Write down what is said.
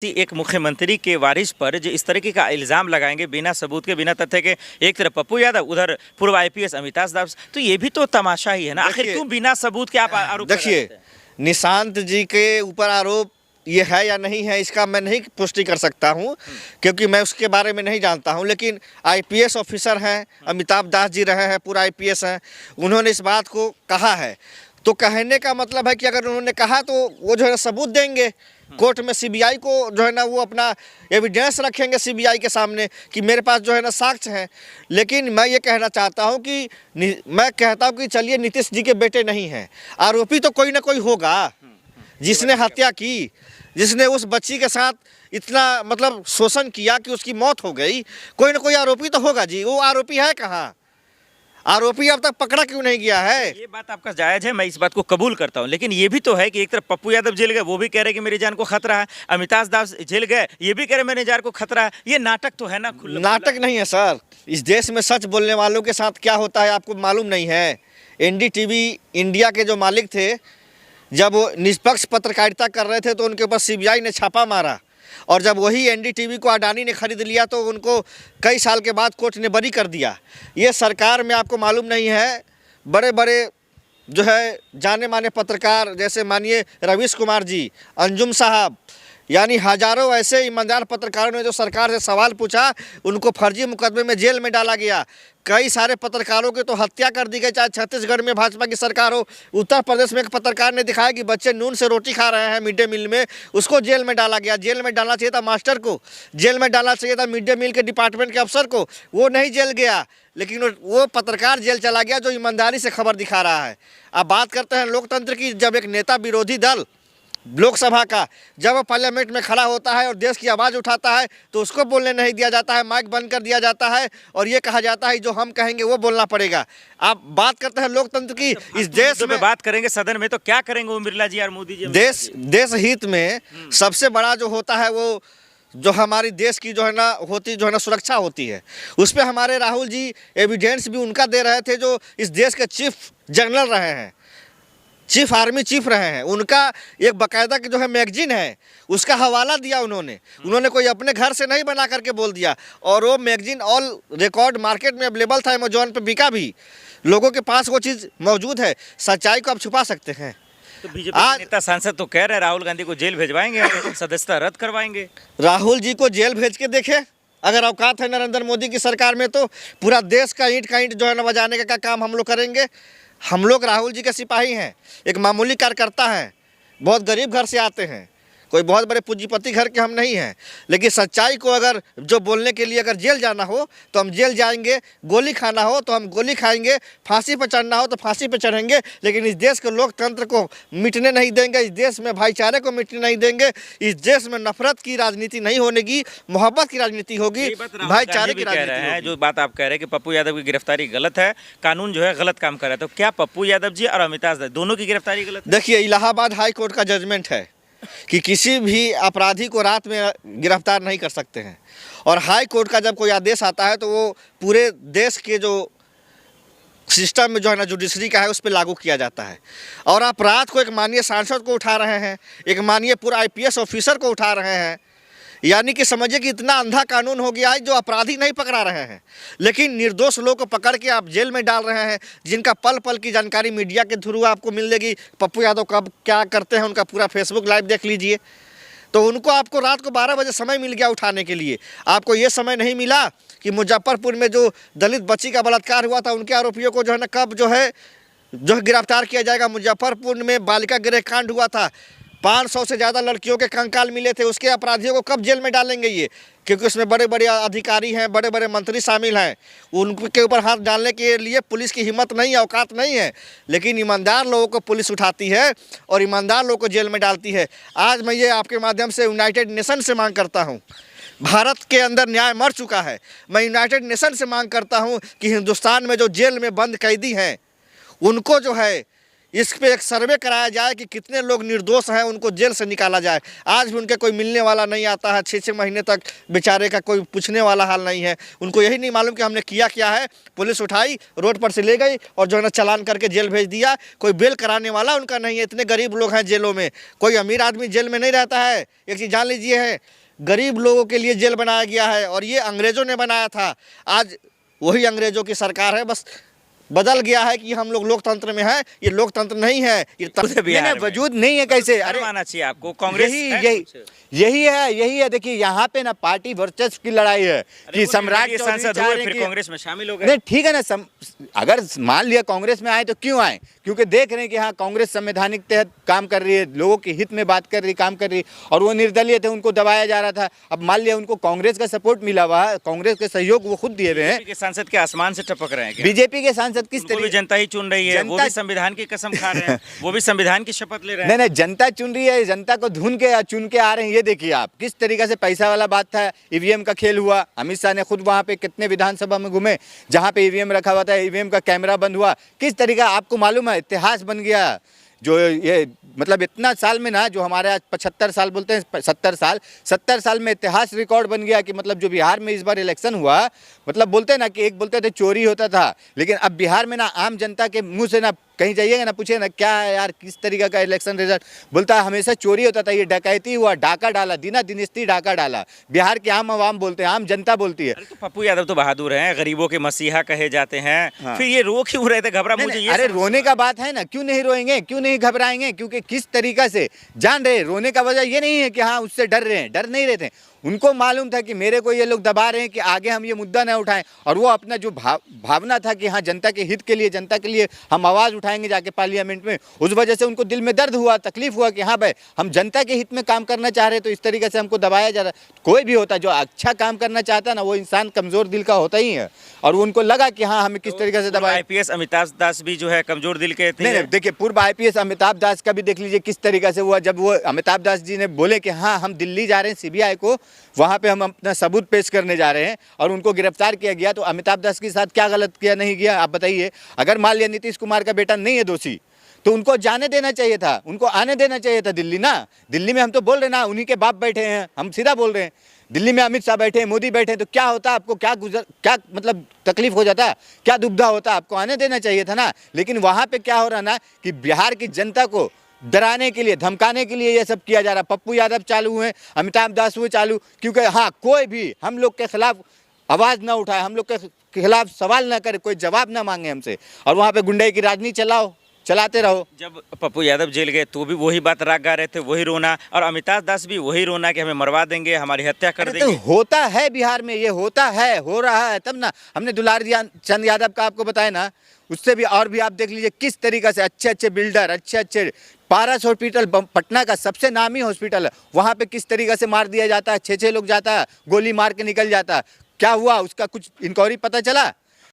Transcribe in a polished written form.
एक मुख्यमंत्री के वारिस पर जो इस तरीके का इल्ज़ाम लगाएंगे बिना सबूत के, बिना तथ्य के, एक तरफ पप्पू यादव, उधर पूर्व आईपीएस अमिताभ दास, तो ये भी तो तमाशा ही है ना। आखिर क्यों बिना सबूत के आप आरोप देखिए, निशांत जी के ऊपर आरोप ये है या नहीं है, इसका मैं नहीं पुष्टि कर सकता हूँ, क्योंकि मैं उसके बारे में नहीं जानता हूँ। लेकिन आईपीएस ऑफिसर हैं, अमिताभ दास जी रहे हैं, पूरा आईपीएस हैं, उन्होंने इस बात को कहा है, तो कहने का मतलब है कि अगर उन्होंने कहा तो वो जो है सबूत देंगे कोर्ट में। सीबीआई को जो है ना वो अपना एविडेंस रखेंगे सीबीआई के सामने कि मेरे पास जो है ना साक्ष्य हैं। लेकिन मैं ये कहना चाहता हूँ कि मैं कहता हूँ कि चलिए नीतीश जी के बेटे नहीं हैं, आरोपी तो कोई ना कोई होगा जिसने हत्या की, जिसने उस बच्ची के साथ इतना मतलब शोषण किया कि उसकी मौत हो गई। कोई ना कोई आरोपी तो होगा जी। वो आरोपी है कहाँ? आरोपी अब तक पकड़ा क्यों नहीं गया है? ये बात आपका जायज है, मैं इस बात को कबूल करता हूं, लेकिन ये भी तो है कि एक तरफ पप्पू यादव जेल गए, वो भी कह रहे कि मेरी जान को खतरा है, अमिताभ दास जेल गए, ये भी कह रहे मेरी जान को खतरा है। ये नाटक तो है ना। नाटक नहीं है सर। इस देश में सच बोलने वालों के साथ क्या होता है आपको मालूम नहीं है। एनडीटीवी इंडिया के जो मालिक थे, जब वो निष्पक्ष पत्रकारिता कर रहे थे तो उनके ऊपर सीबीआई ने छापा मारा, और जब वही एनडीटीवी को अडानी ने खरीद लिया तो उनको कई साल के बाद कोर्ट ने बरी कर दिया। ये सरकार में आपको मालूम नहीं है, बड़े बड़े जो है जाने माने पत्रकार, जैसे मानिए रवीश कुमार जी, अंजुम साहब, यानी हजारों ऐसे ईमानदार पत्रकारों ने जो सरकार से सवाल पूछा, उनको फर्जी मुकदमे में जेल में डाला गया। कई सारे पत्रकारों की तो हत्या कर दी गई, चाहे छत्तीसगढ़ में भाजपा की सरकार हो। उत्तर प्रदेश में एक पत्रकार ने दिखाया कि बच्चे नून से रोटी खा रहे हैं मिड डे मील में, उसको जेल में डाला गया। जेल में डालना चाहिए था मास्टर को, जेल में डालना चाहिए था मिड डे मील के डिपार्टमेंट के अफसर को, वो नहीं जेल गया, लेकिन वो पत्रकार जेल चला गया जो ईमानदारी से खबर दिखा रहा है। अब बात करते हैं लोकतंत्र की। जब एक नेता विरोधी दल लोकसभा का जब वो पार्लियामेंट में खड़ा होता है और देश की आवाज़ उठाता है तो उसको बोलने नहीं दिया जाता है, माइक बंद कर दिया जाता है और ये कहा जाता है जो हम कहेंगे वो बोलना पड़ेगा। आप बात करते हैं लोकतंत्र की। इस देश में बात करेंगे सदन में तो क्या करेंगे ओम बिरला जी और मोदी जी? देश हित में सबसे बड़ा जो होता है वो जो हमारी देश की जो है ना सुरक्षा होती है, उस पर हमारे राहुल जी एविडेंस भी उनका दे रहे थे जो इस देश के चीफ जनरल रहे हैं, चीफ आर्मी चीफ रहे हैं। उनका एक बाकायदा की जो है मैगजीन है, उसका हवाला दिया उन्होंने कोई अपने घर से नहीं बना करके बोल दिया। और वो मैगजीन ऑल रिकॉर्ड मार्केट में अवेलेबल था, अमेजोन पे बिका भी, लोगों के पास वो चीज़ मौजूद है। सच्चाई को आप छुपा सकते हैं? तो बीजेपी के नेता सांसद तो कह रहे हैं राहुल गांधी को जेल भेजवाएंगे, सदस्यता रद्द करवाएंगे। राहुल जी को जेल भेज के देखे, अगर औकात है नरेंद्र मोदी की सरकार में तो पूरा देश का ईंट जो है ना बजाने का काम हम लोग करेंगे। हम लोग राहुल जी के सिपाही हैं, एक मामूली कार्यकर्ता हैं, बहुत गरीब घर से आते हैं, कोई बहुत बड़े पूंजीपति घर के हम नहीं हैं। लेकिन सच्चाई को अगर जो बोलने के लिए अगर जेल जाना हो तो हम जेल जाएंगे, गोली खाना हो तो हम गोली खाएंगे, फांसी पर चढ़ना हो तो फांसी पर चढ़ेंगे। लेकिन इस देश के लोकतंत्र को मिटने नहीं देंगे, इस देश में भाईचारे को मिटने नहीं देंगे, इस देश में नफरत की राजनीति नहीं होने की, मोहब्बत की राजनीति होगी, भाईचारे की राजनीति होगी। जो बात आप कह रहे हैं कि पप्पू यादव की गिरफ्तारी गलत है, कानून जो है गलत काम कर रहा है, तो क्या पप्पू यादव जी और अमिताभ दास दोनों की गिरफ्तारी गलत है? देखिए, इलाहाबाद हाई कोर्ट का जजमेंट है कि किसी भी अपराधी को रात में गिरफ्तार नहीं कर सकते हैं, और हाई कोर्ट का जब कोई आदेश आता है तो वो पूरे देश के जो सिस्टम में जो है ना जुडिशरी का है उस पर लागू किया जाता है। और आप रात को एक माननीय सांसद को उठा रहे हैं, एक माननीय पूरा आईपीएस ऑफिसर को उठा रहे हैं, यानी कि समझिए कि इतना अंधा कानून हो गया है जो अपराधी नहीं पकड़ा रहे हैं, लेकिन निर्दोष लोगों को पकड़ के आप जेल में डाल रहे हैं, जिनका पल पल की जानकारी मीडिया के थ्रू आपको मिलेगी। पप्पू यादव कब क्या करते हैं उनका पूरा फेसबुक लाइव देख लीजिए। तो उनको आपको रात को 12 बजे समय मिल गया उठाने के लिए, आपको ये समय नहीं मिला कि मुजफ्फरपुर में जो दलित बच्ची का बलात्कार हुआ था उनके आरोपियों को जो है ना कब जो है गिरफ्तार किया जाएगा। मुजफ्फरपुर में बालिका गृह कांड हुआ था, 500 से ज़्यादा लड़कियों के कंकाल मिले थे, उसके अपराधियों को कब जेल में डालेंगे ये? क्योंकि उसमें बड़े बड़े अधिकारी हैं, बड़े बड़े मंत्री शामिल हैं, उनके ऊपर हाथ डालने के लिए पुलिस की हिम्मत नहीं है, औकात नहीं है। लेकिन ईमानदार लोगों को पुलिस उठाती है और ईमानदार लोगों को जेल में डालती है। आज मैं ये आपके माध्यम से यूनाइटेड नेशन से मांग करता हूँ, भारत के अंदर न्याय मर चुका है, मैं यूनाइटेड नेशन से मांग करता हूँ कि हिंदुस्तान में जो जेल में बंद कैदी हैं उनको जो है इस पे एक सर्वे कराया जाए कि कितने लोग निर्दोष हैं, उनको जेल से निकाला जाए। आज भी उनके कोई मिलने वाला नहीं आता है, 6-6 महीने तक बेचारे का कोई पूछने वाला हाल नहीं है। उनको यही नहीं मालूम कि हमने किया क्या है। पुलिस उठाई, रोड पर से ले गई और जो है ना चालान करके जेल भेज दिया। कोई बेल कराने वाला उनका नहीं है। इतने गरीब लोग हैं जेलों में, कोई अमीर आदमी जेल में नहीं रहता है। एक चीज़ जान लीजिए है, गरीब लोगों के लिए जेल बनाया गया है और ये अंग्रेज़ों ने बनाया था। आज वही अंग्रेज़ों की सरकार है, बस बदल गया है कि हम लोग लोकतंत्र में हैं। ये लोकतंत्र नहीं है, ये नहीं, वजूद नहीं है। कैसे? अरे मानना चाहिए आपको, कांग्रेस यही है। देखिए यहाँ पे ना पार्टी वर्चस्व की लड़ाई है कि सम्राट सांसद हुए फिर कांग्रेस में शामिल हो गए। नहीं ठीक है ना, अगर मान लिया कांग्रेस में आए तो क्यों आए? क्योंकि देख रहे हैं कि हाँ कांग्रेस संवैधानिक तहत काम कर रही है, लोगों के हित में बात कर रही, काम कर रही, और वो निर्दलीय थे, उनको दबाया जा रहा था। अब मान लिया उनको कांग्रेस का सपोर्ट मिला हुआ, कांग्रेस के सहयोग वो खुद दिए हुए हैं। सांसद के आसमान से टपक रहे हैं। बीजेपी के सांसद किस तरीके जनता ही चुन रही है, वो भी संविधान की कसम खा रहे हैं, वो भी संविधान की शपथ ले रहे हैं। नहीं, जनता चुन रही है, जनता को ढूंढ के चुन के आ रहे हैं। ये देखिए आप किस तरीके से पैसा वाला बात था, ईवीएम का खेल हुआ। अमित शाह ने खुद वहां पे कितने विधानसभा में घूमे जहां पे ईवीएम रखा हुआ था, ईवीएम का कैमरा बंद हुआ। किस तरीका आपको मालूम है, इतिहास बन गया। जो ये मतलब इतना साल में ना, जो हमारे आज 75 साल बोलते हैं, 70 साल में इतिहास रिकॉर्ड बन गया कि मतलब जो बिहार में इस बार इलेक्शन हुआ, मतलब बोलते हैं ना कि एक बोलते थे चोरी होता था, लेकिन अब बिहार में ना आम जनता के मुंह से ना कहीं जाइएगा ना, पूछे ना क्या है यार किस तरीके का इलेक्शन रिजल्ट, बोलता है हमेशा चोरी होता था, ये डकैती हुआ, डाका डाला, दिनस्ती डाका डाला। बिहार के आम आवाम बोलते हैं, आम जनता बोलती है। तो पप्पू यादव तो बहादुर हैं, गरीबों के मसीहा कहे जाते हैं। हाँ। फिर ये रो क्यों रहे थे, घबरा मुझे ये अरे रोने का बात है ना, क्यों नहीं रोएंगे, क्यों नहीं घबराएंगे? क्योंकि किस तरीका से जान रहे, रोने का वजह ये नहीं है कि हाँ उससे डर रहे हैं, डर नहीं रहते। उनको मालूम था कि मेरे को ये लोग दबा रहे हैं कि आगे हम ये मुद्दा न उठाएं, और वो अपना जो भावना था कि हाँ जनता के हित के लिए, जनता के लिए हम आवाज़ उठाएंगे जाके पार्लियामेंट में, उस वजह से उनको दिल में दर्द हुआ, तकलीफ हुआ कि हाँ भाई हम जनता के हित में काम करना चाह रहे, तो इस तरीके से हमको दबाया जा रहा। कोई भी होता जो अच्छा काम करना चाहता ना, वो इंसान कमज़ोर दिल का होता ही है, और उनको लगा कि हाँ हमें किस तरीके से दबाया। IPS अमिताभ दास भी जो है कमजोर दिल के थे। नहीं, देखिए पूर्व IPS अमिताभ दास का भी देख लीजिए किस तरीके से हुआ। जब वो अमिताभ दास जी ने बोले कि हाँ हम दिल्ली जा रहे हैं CBI को, वहाँ पे हम अपना सबूत पेश करने जा रहे हैं, और उनको गिरफ्तार किया गया, तो अमिताभ दास के साथ क्या गलत किया, नहीं किया, आप बताइए। अगर मान लिया नीतीश कुमार का बेटा नहीं है दोषी, तो उनको जाने देना चाहिए था, उनको आने देना चाहिए था दिल्ली ना। दिल्ली में हम तो बोल रहे ना, उन्हीं के बाप बैठे हैं, हम सीधा बोल रहे हैं। दिल्ली में अमित शाह बैठे हैं, मोदी बैठे हैं, तो क्या होता, आपको क्या मतलब तकलीफ हो जाता, क्या दुविधा होता, आपको आने देना चाहिए था ना। लेकिन वहाँ पे क्या हो रहा ना कि बिहार की जनता को डराने के लिए, धमकाने के लिए ये सब किया जा रहा। पप्पू यादव चालू हुए, अमिताभ दास हुए चालू, क्योंकि हाँ कोई भी हम लोग के खिलाफ आवाज़ ना उठाए, हम लोग के खिलाफ सवाल ना करे, कोई जवाब ना मांगे हमसे, और वहाँ पे गुंडे की राजनीति चलाते रहो। जब पप्पू यादव जेल गए तो भी वही बात राग गा रहे थे, वही रोना, और अमिताभ दास भी वही रोना कि हमें मरवा देंगे, हमारी हत्या कर देंगे। तो होता है बिहार में, ये होता है, हो रहा है, तब ना हमने दुलारी चंद यादव का आपको बताया ना, उससे भी और भी आप देख लीजिए किस तरीके से अच्छे बिल्डर, अच्छे पारस हॉस्पिटल पटना का सबसे नामी हॉस्पिटल है, वहाँ पे किस तरीके से मार दिया जाता है, 6 लोग जाता है, गोली मार के निकल जाता है। क्या हुआ उसका कुछ इंक्वायरी पता चला?